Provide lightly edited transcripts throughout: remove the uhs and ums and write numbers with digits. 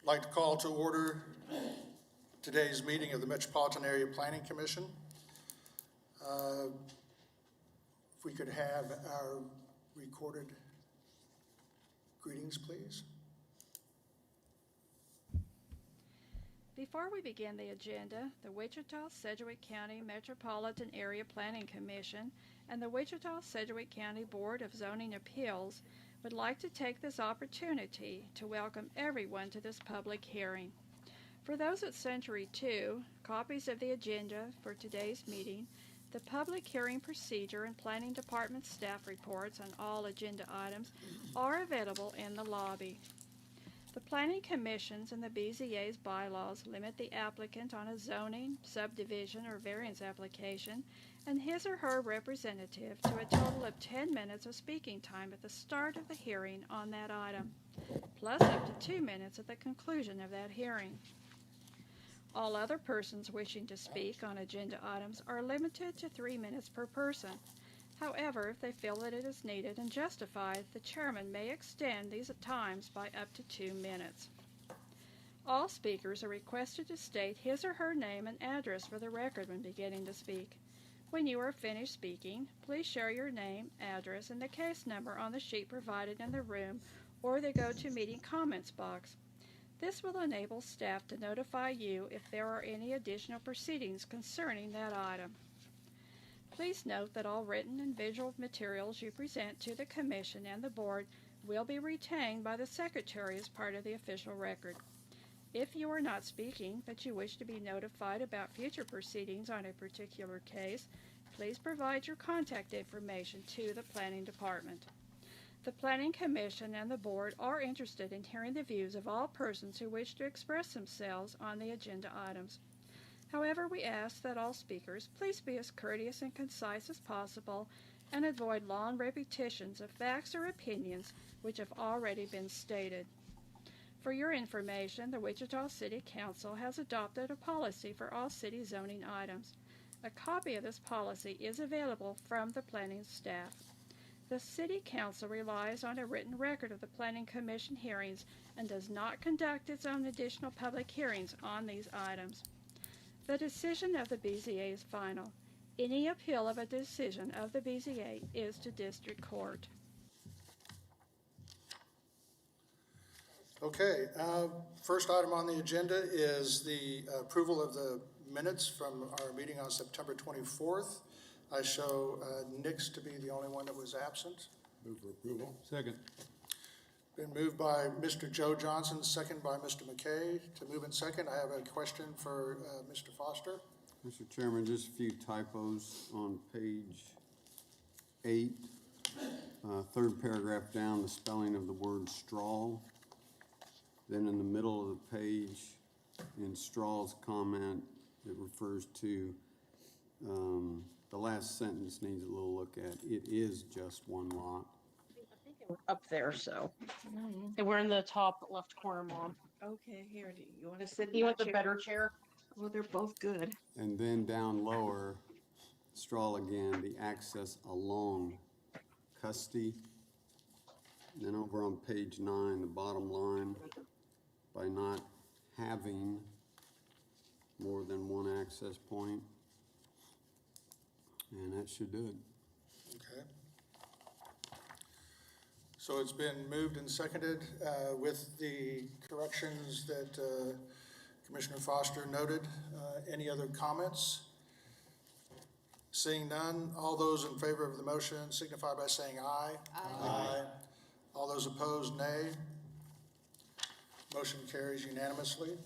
Like to call to order today's meeting of the Metropolitan Area Planning Commission. If we could have our recorded greetings, please. Before we begin the agenda, the Wichita-Sedgwick County Metropolitan Area Planning Commission and the Wichita-Sedgwick County Board of Zoning Appeals would like to take this opportunity to welcome everyone to this public hearing. For those at Century 2, copies of the agenda for today's meeting, the public hearing procedure and Planning Department staff reports on all agenda items are available in the lobby. The Planning Commission's and the BZA's bylaws limit the applicant on a zoning, subdivision, or variance application and his or her representative to a total of 10 minutes of speaking time at the start of the hearing on that item, plus up to 2 minutes at the conclusion of that hearing. All other persons wishing to speak on agenda items are limited to 3 minutes per person. However, if they feel that it is needed and justified, the chairman may extend these times by up to 2 minutes. All speakers are requested to state his or her name and address for the record when beginning to speak. When you are finished speaking, please share your name, address, and the case number on the sheet provided in the room or the GoToMeeting comments box. This will enable staff to notify you if there are any additional proceedings concerning that item. Please note that all written and visual materials you present to the Commission and the Board will be retained by the Secretary as part of the official record. If you are not speaking, but you wish to be notified about future proceedings on a particular case, please provide your contact information to the Planning Department. The Planning Commission and the Board are interested in hearing the views of all persons who wish to express themselves on the agenda items. However, we ask that all speakers please be as courteous and concise as possible and avoid long repetitions of facts or opinions which have already been stated. For your information, the Wichita City Council has adopted a policy for all city zoning items. A copy of this policy is available from the planning staff. The City Council relies on a written record of the Planning Commission hearings and does not conduct its own additional public hearings on these items. The decision of the BZA is final. Any appeal of a decision of the BZA is to district court. Okay, first item on the agenda is the approval of the minutes from our meeting on September 24th. I show Nix to be the only one that was absent. Move for approval. Second. Been moved by Mr. Joe Johnson, second by Mr. McKay. To move in second, I have a question for Mr. Foster. Mr. Chairman, just a few typos on page 8. Third paragraph down, the spelling of the word straw. Then in the middle of the page, in Straw's comment, it refers to, the last sentence needs a little look at. It is just one lot. Up there, so. And we're in the top left corner, Mom. Okay, here, do you want to sit in You want that the chair? better chair? Well, they're both good. And then down lower, Straw again, the access along Custody. And then over on page 9, the bottom line, by not having more than one access point. And that should do it. Okay. So it's been moved and seconded with the corrections that Commissioner Foster noted. Any other comments? Seeing none, all those in favor of the motion signify by saying aye. Aye. All those opposed, nay. Motion carries unanimously.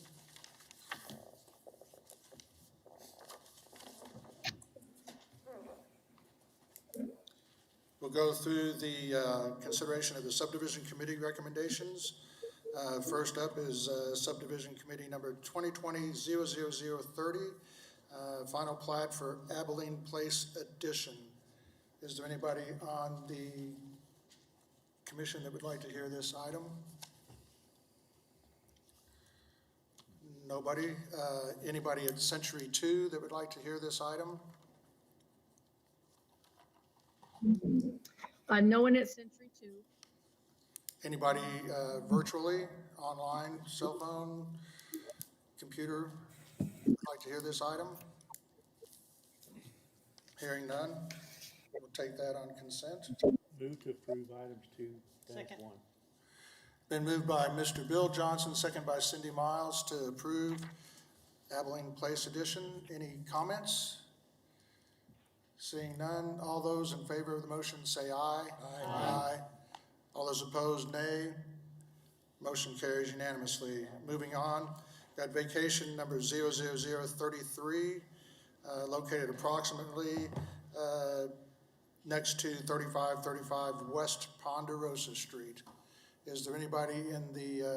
We'll go through the consideration of the subdivision committee recommendations. First up is subdivision committee number 2020-00030, final plat for Abilene Place addition. Is there anybody on the commission that would like to hear this item? Nobody? Anybody at Century 2 that would like to hear this item? No one at Century 2. Anybody virtually online, cell phone, computer, would like to hear this item? Hearing none, we'll take that on consent. Move to approve items 2-1. Been moved by Mr. Bill Johnson, second by Cindy Miles to approve Abilene Place Edition. Any comments? Seeing none, all those in favor of the motion say aye. Aye. All those opposed, nay. Motion carries unanimously. Moving on, got vacation number 00033, located approximately next to 3535 West Ponderosa Street. Is there anybody in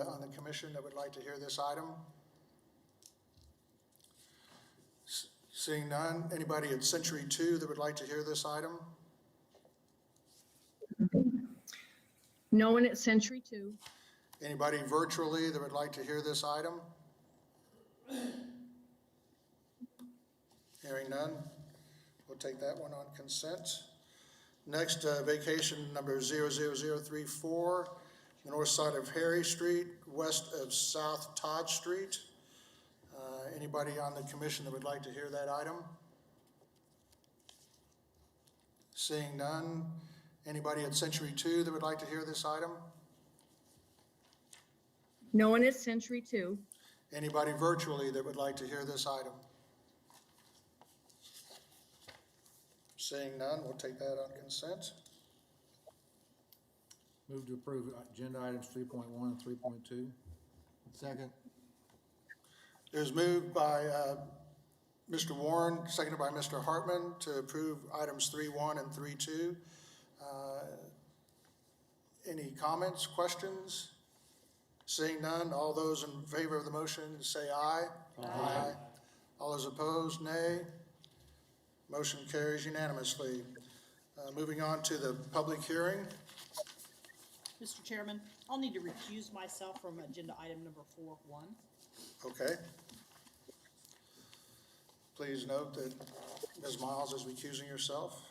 on the commission that would like to hear this item? Seeing none, anybody at Century 2 that would like to hear this item? No one at Century 2. Anybody virtually that would like to hear this item? Hearing none, we'll take that one on consent. Next, vacation number 00034, the north side of Harry Street, west of South Todd Street. Anybody on the commission that would like to hear that item? Seeing none, anybody at Century 2 that would like to hear this item? No one at Century 2. Anybody virtually that would like to hear this item? Seeing none, we'll take that on consent. Move to approve agenda items 3.1 and 3.2. Second. It was moved by Mr. Warren, seconded by Mr. Hartman to approve items 3.1 and 3.2. Any comments, questions? Seeing none, all those in favor of the motion say aye. Aye. All those opposed, nay. Motion carries unanimously. Moving on to the public hearing. Mr. Chairman, I'll need to recuse myself from agenda item number 4.1. Okay. Please note that Ms. Miles is recusing herself.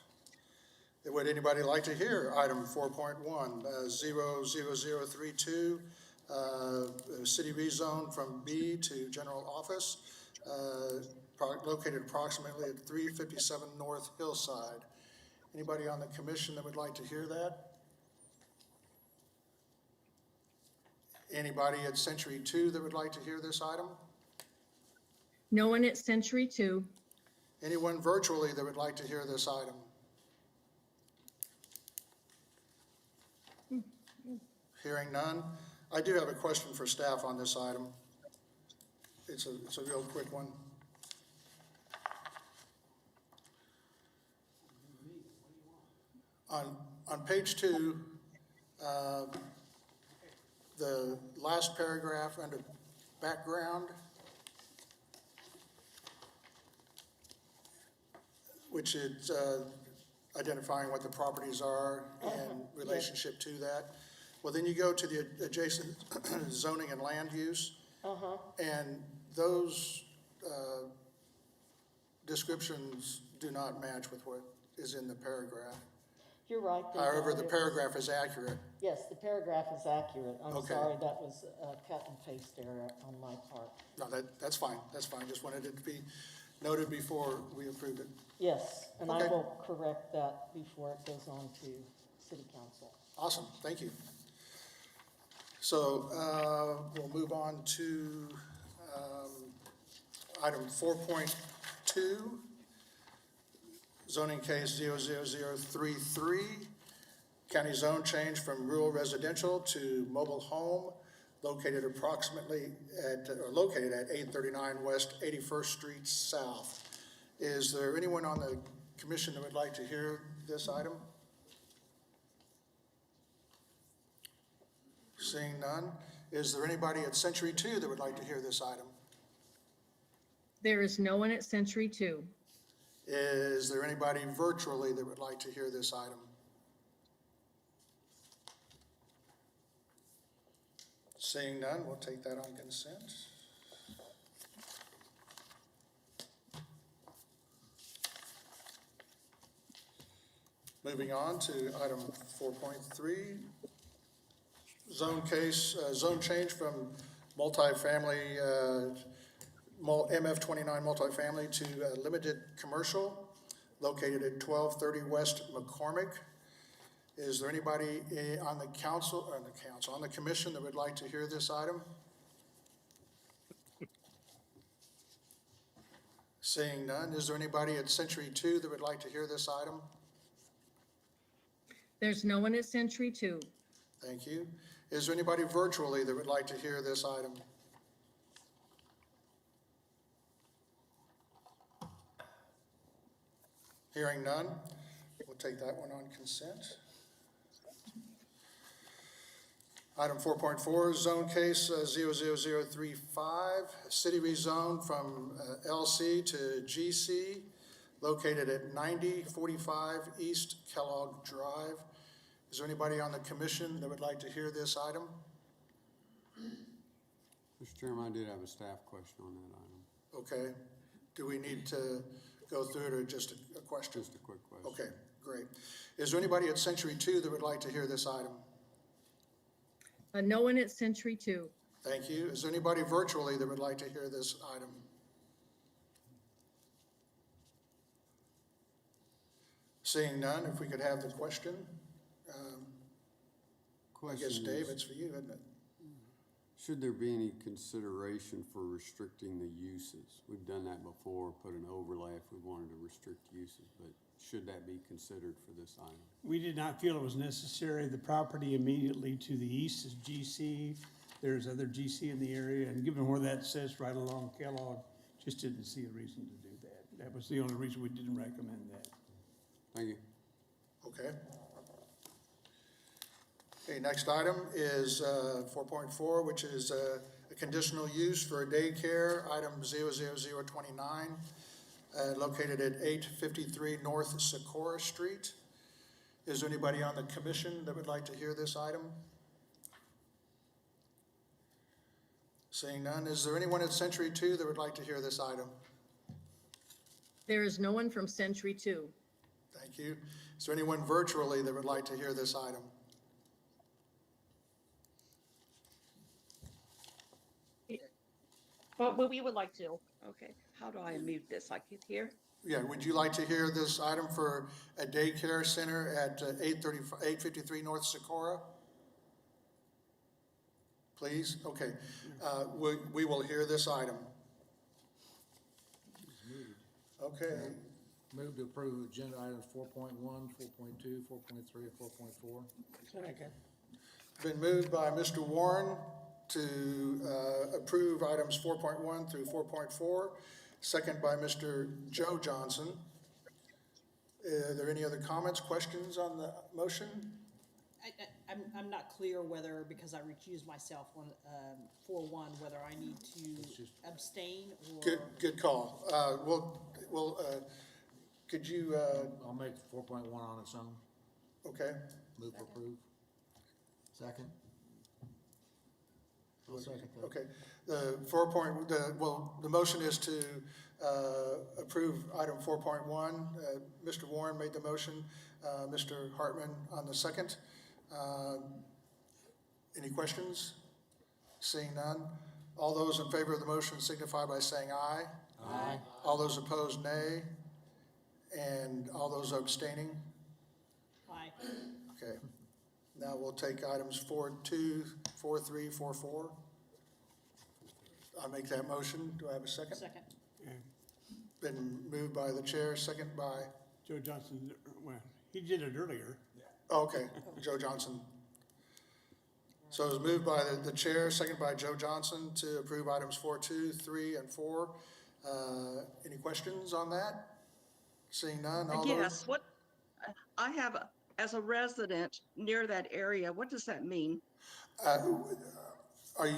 Would anybody like to hear item 4.1, 00032, city rezone from B to general office, located approximately at 357 North Hillside? Anybody on the commission that would like to hear that? Anybody at Century 2 that would like to hear this item? No one at Century 2. Anyone virtually that would like to hear this item? Hearing none. I do have a question for staff on this item. It's a real quick one. On page 2, the last paragraph under background, which is identifying what the properties are in relationship to that. Well, then you go to the adjacent zoning and land use. And those descriptions do not match with what is in the paragraph. You're right. However, the paragraph is accurate. Yes, the paragraph is accurate. I'm Okay. sorry, that was a cut and paste error on my part. No, that's fine, that's fine. Just wanted it to be noted before we approved it. Yes, and I Okay. will correct that before it goes on to city council. Awesome, thank you. So we'll move on to item 4.2, zoning case 00033, county zone change from rural residential to mobile home, located at 839 West 81st Street South. Is there anyone on the commission that would like to hear this item? Seeing none, is there anybody at Century 2 that would like to hear this item? There is no one at Century 2. Is there anybody virtually that would like to hear this item? Seeing none, we'll take that on consent. Moving on to item 4.3, zone case, zone change from multifamily, MF29 multifamily to limited commercial located at 1230 West McCormick. Is there anybody on the on the commission that would like to hear this item? Seeing none, is there anybody at Century 2 that would like to hear this item? There's no one at Century 2. Thank you. Is there anybody virtually that would like to hear this item? Hearing none, we'll take that one on consent. Item 4.4, zone case 00035, city rezone from LC to GC, located at 9045 East Kellogg Drive. Is there anybody on the commission that would like to hear this item? Mr. Chairman, I did have a staff question on that item. Okay. Do we need to go through it or just a question? Just a quick question. Okay, great. Is there anybody at Century 2 that would like to hear this item? No one at Century 2. Thank you. Is there anybody virtually that would like to hear this item? Seeing none, if we could have the question. I guess, Question Dave, is, it's for you, isn't it? should there be any consideration for restricting the uses? We've done that before, put an overlay if we wanted to restrict uses, but should that be considered for this item? We did not feel it was necessary. The property immediately to the east is GC. There's other GC in the area, and given where that sits right along Kellogg, just didn't see a reason to do that. That was the only reason we didn't recommend that. Thank you. Okay. Okay, next item is 4.4, which is a conditional use for a daycare, item 00029, located at 853 North Socorro Street. Is there anybody on the commission that would like to hear this item? Seeing none, is there anyone at Century 2 that would like to hear this item? There is no one from Century 2. Thank you. Is there anyone virtually that would like to hear this item? But we would like to. Okay, how do I mute this? I can hear? Yeah, would you like to hear this item for a daycare center at 853 North Socorro? Please? Okay. We will hear this item. Okay. Move to approve agenda items 4.1, 4.2, 4.3, and 4.4. Second. Been moved by Mr. Warren to approve items 4.1 through 4.4, second by Mr. Joe Johnson. Are there any other comments, questions on the motion? I'm not clear whether, because I recused myself on, 4-1, whether I need to abstain or. Good call. Could you, I'll make 4.1 on its own. okay, Move for approve. Second. I'll second that. okay. The motion is to approve item 4.1. Mr. Warren made the motion, Mr. Hartman on the second. Any questions? Seeing none. All those in favor of the motion signify by saying aye. Aye. All those opposed, nay. And all those abstaining? Aye. Okay. Now we'll take items 4.2, 4.3, 4.4. I'll make that motion. Do I have a second? Second. Been moved by the chair, second by, Joe Johnson, well, he did it earlier. okay, Joe Johnson. So it was moved by the chair, second by Joe Johnson to approve items 4.2, 3, and 4. Any questions on that? Seeing none, all those? Yes, what, I have, as a resident near that area, what does that mean? Are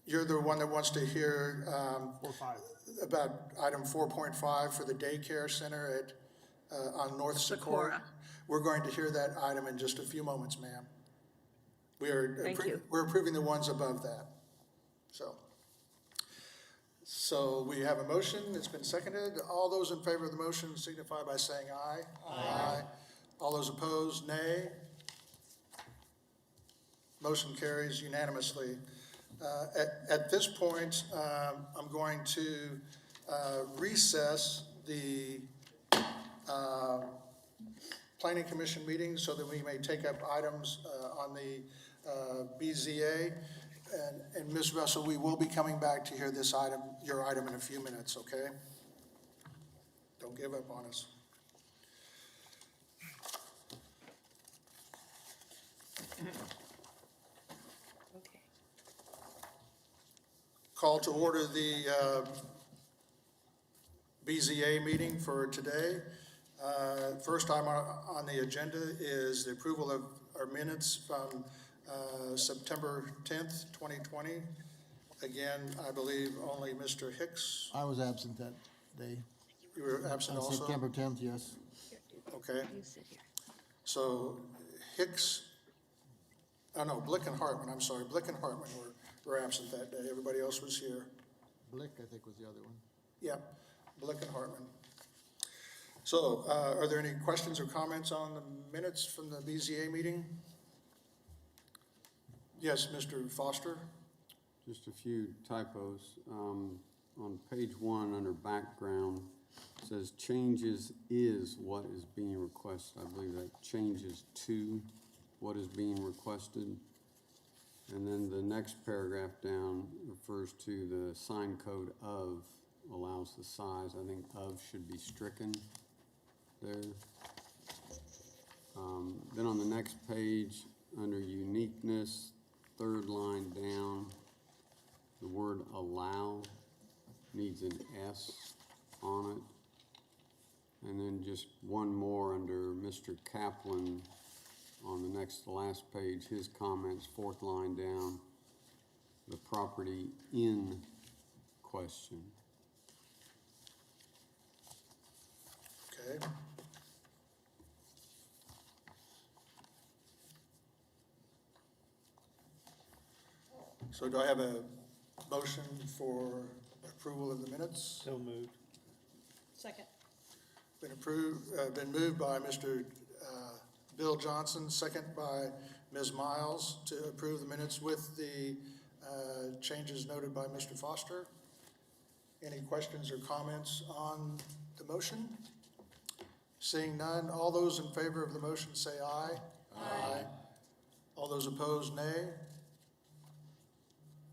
you're the one that wants to hear 4-5. about item 4.5 for the daycare center at, on North Socorro? Socorro. We're going to hear that item in just a few moments, ma'am. Thank you. We're approving the ones above that, So we have a motion, it's been seconded. All those in favor of the motion signify by saying aye. Aye. All those opposed, nay. Motion carries unanimously. At this point, I'm going to recess the Planning Commission meeting so that we may take up items on the BZA. And Ms. Russell, we will be coming back to hear this item, your item, in a few minutes, okay? Don't give up on us. Okay. Call to order the BZA meeting for today. First item on the agenda is the approval of our minutes from September 10th, 2020. Again, I believe only Mr. Hicks, I was absent that day. you were absent On also? September 10th, yes. Okay, You sit here. so Hicks, oh no, Blick and Hartman, I'm sorry, Blick and Hartman were absent that day. Everybody else was here. Blick, I think, was the other one. Yep, Blick and Hartman. So, are there any questions or comments on the minutes from the BZA meeting? Yes, Mr. Foster? Just a few typos. On page 1, under background, it says changes is what is being requested. I believe that changes to what is being requested. And then the next paragraph down refers to the sign code of allows the size. I think of should be stricken there. Then on the next page, under uniqueness, third line down, the word allow needs an S on it. And then just one more under Mr. Kaplan on the next to last page, his comments, fourth line down, the property in question. Okay. So do I have a motion for approval of the minutes? So moved. Second. Been moved by Mr. Bill Johnson, second by Ms. Miles, to approve the minutes with the changes noted by Mr. Foster. Any questions or comments on the motion? Seeing none, all those in favor of the motion say aye. Aye. All those opposed, nay.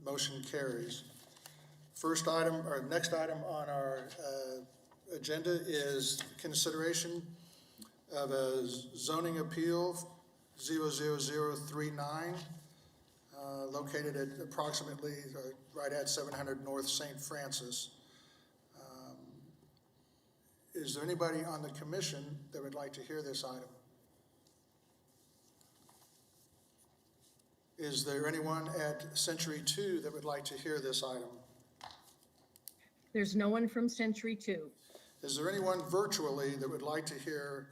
Motion carries. First item, or next item on our agenda is consideration of a zoning appeal 00039, located at approximately right at 700 North St. Francis. Is there anybody on the commission that would like to hear this item? Is there anyone at Century 2 that would like to hear this item? There's no one from Century 2. Is there anyone virtually that would like to hear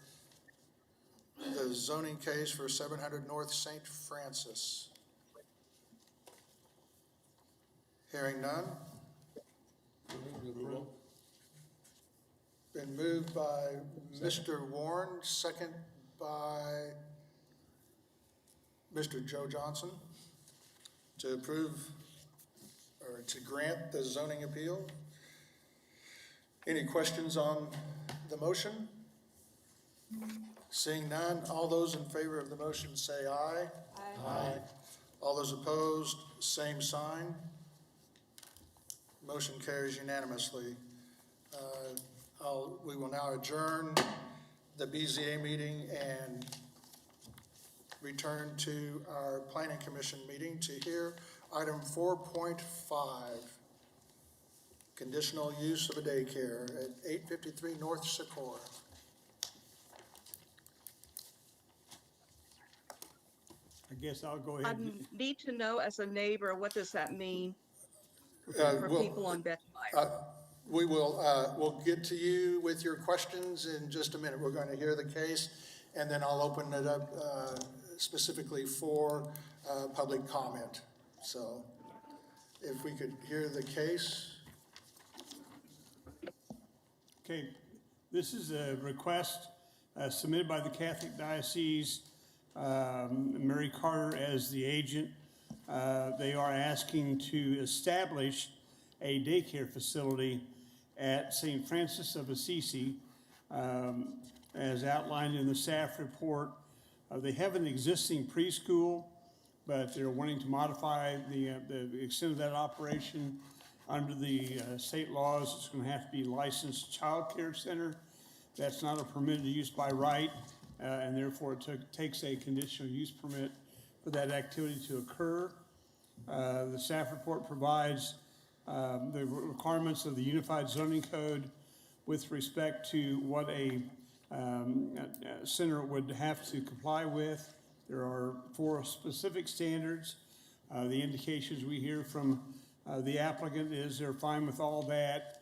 the zoning case for 700 North St. Francis? Hearing none. Been moved by Mr. Warren, second by Mr. Joe Johnson to approve or to grant the zoning appeal. Any questions on the motion? Seeing none, all those in favor of the motion say aye. Aye. All those opposed, same sign. Motion carries unanimously. We will now adjourn the BZA meeting and return to our Planning Commission meeting to hear item 4.5, conditional use of a daycare at 853 North Sikora. I guess I'll go I ahead. and- need to know as a neighbor, what does that mean for Well, people on Betchmeyer? We will, we'll get to you with your questions in just a minute. We're going to hear the case, and then I'll open it up specifically for public comment. So if we could hear the case. Okay, this is a request submitted by the Catholic Diocese Mary Carter as the agent. They are asking to establish a daycare facility at St. Francis of Assisi, as outlined in the staff report. They have an existing preschool, but they're wanting to modify the extent of that operation. Under the state laws, it's going to have to be licensed child care center. That's not a permitted use by right, and therefore it takes a conditional use permit for that activity to occur. The staff report provides the requirements of the Unified Zoning Code with respect to what a center would have to comply with. There are 4 specific standards. The indications we hear from the applicant is they're fine with all that.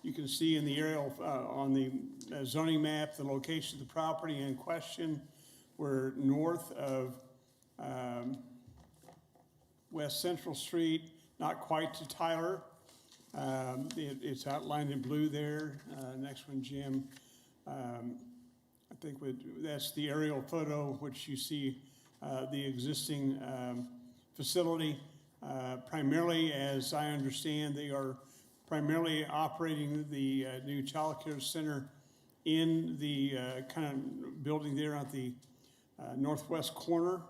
You can see in the aerial on the zoning map the location of the property in question. We're north of West Central Street, not quite to Tyler. It's outlined in blue there. Next one, Jim. I think that's the aerial photo, which you see the existing facility. Primarily, as I understand, they are primarily operating the new child care center in the kind of building there at the northwest corner,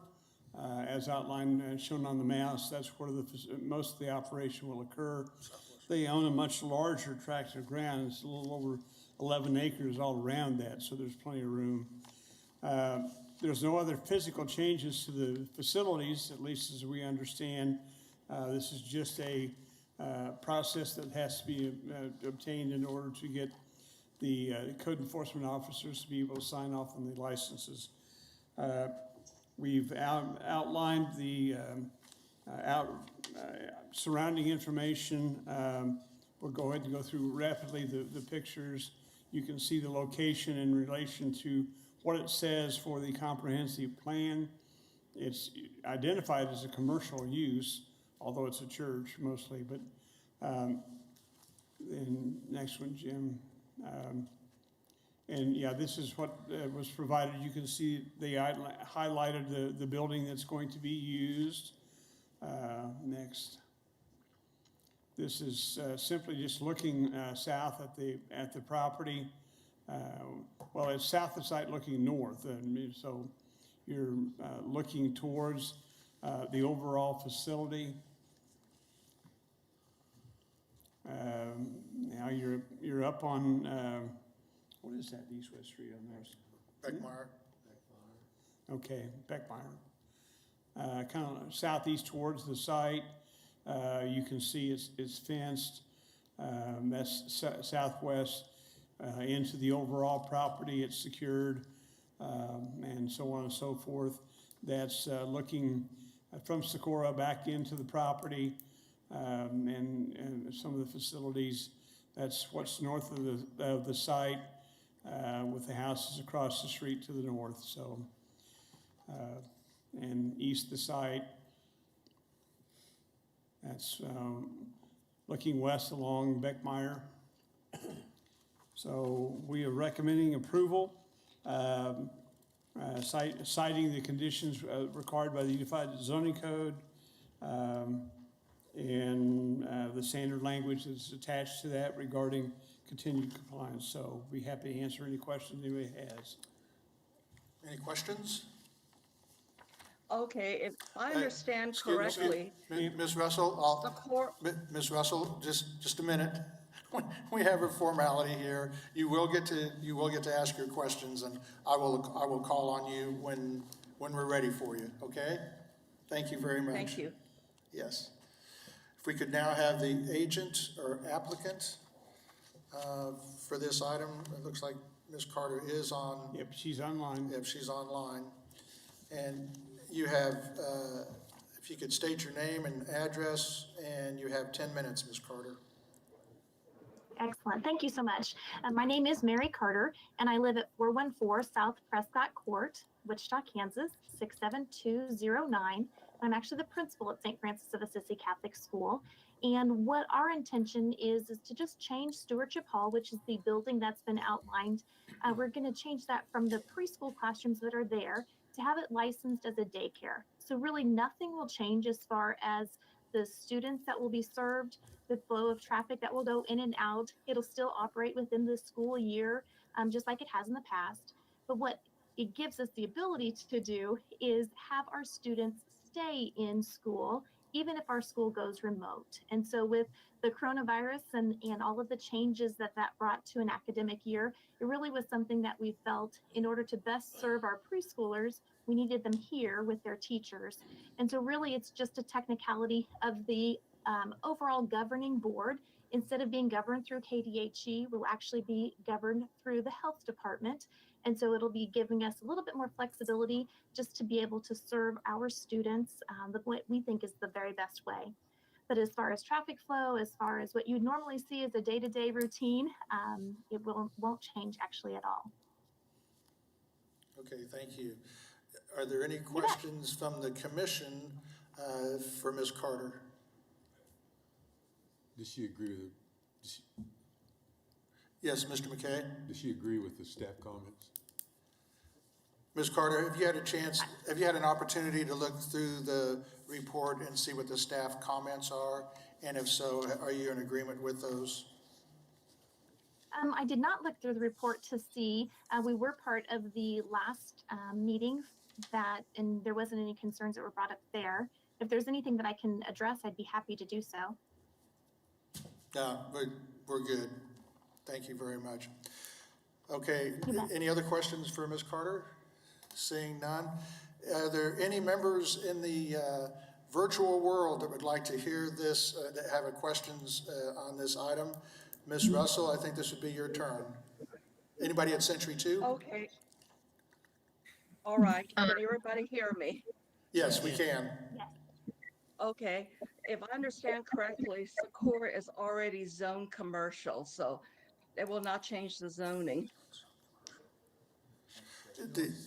as outlined and shown on the maps. That's where most of the operation will occur. They own a much larger tract of ground. It's a little over 11 acres all around that, so there's plenty of room. There's no other physical changes to the facilities, at least as we understand. This is just a process that has to be obtained in order to get the code enforcement officers to be able to sign off on the licenses. We've outlined the surrounding information. We'll go ahead and go through rapidly the pictures. You can see the location in relation to what it says for the comprehensive plan. It's identified as a commercial use, although it's a church mostly, but and next one, Jim. And yeah, this is what was provided. You can see they highlighted the building that's going to be used. Next. This is simply just looking south at the property. Well, it's south of the site looking north, and so you're looking towards the overall facility. Now you're up on what is that east-west street on there? Beckmeyer. Okay, Beckmeyer. Kind of southeast towards the site. You can see it's fenced. That's southwest into the overall property. It's secured, and so on and so forth. That's looking from Socorro back into the property, and some of the facilities. That's what's north of the site, with the houses across the street to the north. So, and east of the site. That's looking west along Beckmeyer. So we are recommending approval, citing the conditions required by the Unified Zoning Code, and the standard language that's attached to that regarding continued compliance. So be happy to answer any questions anybody has. Any questions? Okay, if I understand Excuse me, correctly, Ms. Russell, Ms. Russell, just a minute. We have a formality here. You will get to ask your questions, and I will call on you when we're ready for you. Okay? Thank you very much. thank you. Yes. If we could now have the agent or applicant for this item. It looks like Ms. Carter is on. Yep, she's online. If she's online. And you have, if you could state your name and address, and you have 10 minutes, Ms. Carter. Excellent. Thank you so much. My name is Mary Carter, and I live at 414 South Prescott Court, Wichita, Kansas, 67209. I'm actually the principal at St. Francis of Assisi Catholic School. And what our intention is to just change Stewardship Hall, which is the building that's been outlined. We're going to change that from the preschool classrooms that are there to have it licensed as a daycare. So really nothing will change as far as the students that will be served, the flow of traffic that will go in and out. It'll still operate within the school year, just like it has in the past. But what it gives us the ability to do is have our students stay in school, even if our school goes remote. And so with the coronavirus and all of the changes that brought to an academic year, it really was something that we felt in order to best serve our preschoolers, we needed them here with their teachers. And so really it's just a technicality of the overall governing board. Instead of being governed through KDHE, we'll actually be governed through the health department. And so it'll be giving us a little bit more flexibility just to be able to serve our students the way we think is the very best way. But as far as traffic flow, as far as what you normally see as a day-to-day routine, it won't change actually at all. Okay, thank you. Are there any questions from the commission for Ms. Carter? Does she agree with it? Yes, Mr. McKay? Does she agree with the staff comments? Ms. Carter, have you had an opportunity to look through the report and see what the staff comments are? And if so, are you in agreement with those? I did not look through the report to see. We were part of the last meeting and there wasn't any concerns that were brought up there. If there's anything that I can address, I'd be happy to do so. No, we're good. Thank you very much. Okay, any other questions for Ms. Carter? Seeing none. Are there any members in the virtual world that would like to hear this, that have questions on this item? Ms. Russell, I think this would be your turn. Anybody at Century 2? Okay. All right, can everybody hear me? Yes, we can. Okay, if I understand correctly, Socorro is already zoned commercial, so it will not change the zoning.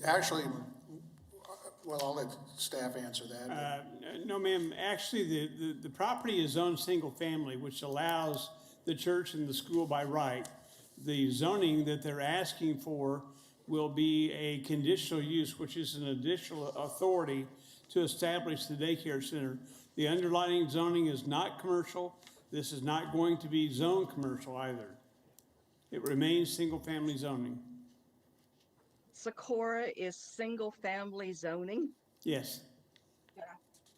Actually, well, I'll let staff answer that. No, ma'am, actually, the property is zoned single family, which allows the church and the school by right. The zoning that they're asking for will be a conditional use, which is an additional authority to establish the daycare center. The underlying zoning is not commercial. This is not going to be zone commercial either. It remains single-family zoning. Socorro is single-family zoning? Yes.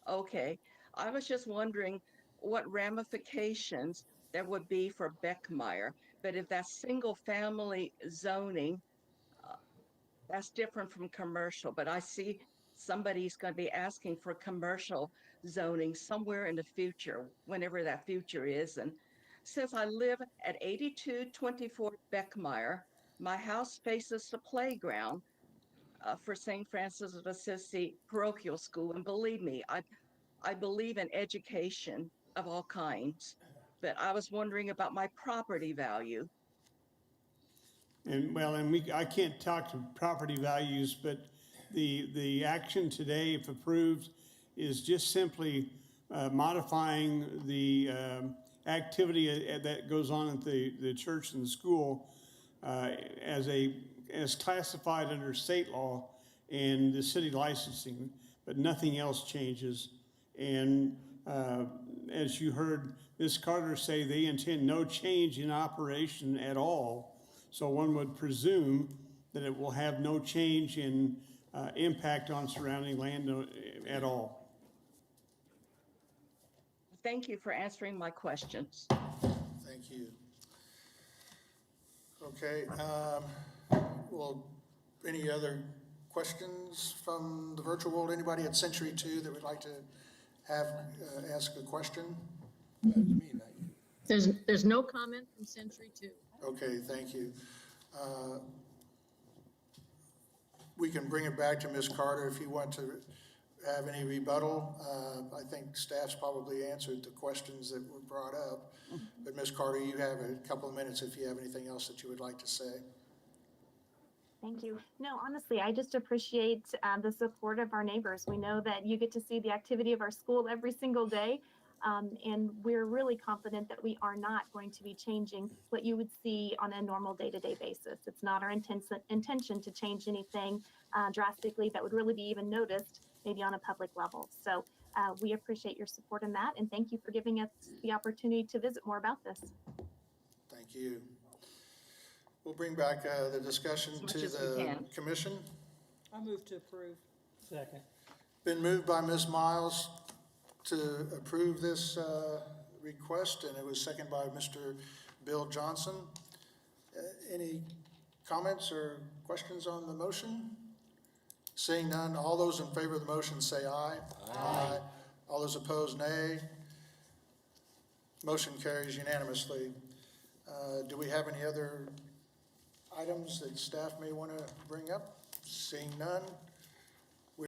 Okay, I was just wondering what ramifications there would be for Beckmeyer, but if that's single-family zoning, that's different from commercial, but I see somebody's going to be asking for commercial zoning somewhere in the future, whenever that future is. And since I live at 8224 Beckmeyer, my house faces the playground for St. Francis of Assisi Parochial School. And believe me, I believe in education of all kinds, but I was wondering about my property value. And well, I can't talk to property values, but the action today, if approved, is just simply modifying the activity that goes on at the church and the school as classified under state law and the city licensing, but nothing else changes. And as you heard Ms. Carter say, they intend no change in operation at all. So one would presume that it will have no change in impact on surrounding land at all. Thank you for answering my questions. Thank you. Okay, well, any other questions from the virtual world? Anybody at Century 2 that would like to have ask a question? There's no comment from Century 2. Okay, thank you. We can bring it back to Ms. Carter if you want to have any rebuttal. I think staff's probably answered the questions that were brought up. But Ms. Carter, you have a couple of minutes if you have anything else that you would like to say. Thank you. No, honestly, I just appreciate the support of our neighbors. We know that you get to see the activity of our school every single day. And we're really confident that we are not going to be changing what you would see on a normal day-to-day basis. It's not our intention to change anything drastically that would really be even noticed, maybe on a public level. So we appreciate your support in that, and thank you for giving us the opportunity to visit more about this. Thank you. We'll bring back the discussion As much to as we the can. commission. I move to approve. Second. Been moved by Ms. Miles to approve this request, and it was seconded by Mr. Bill Johnson. Any comments or questions on the motion? Seeing none, all those in favor of the motion say aye. Aye. All those opposed, nay. Motion carries unanimously. Do we have any other items that staff may want to bring up? Seeing none,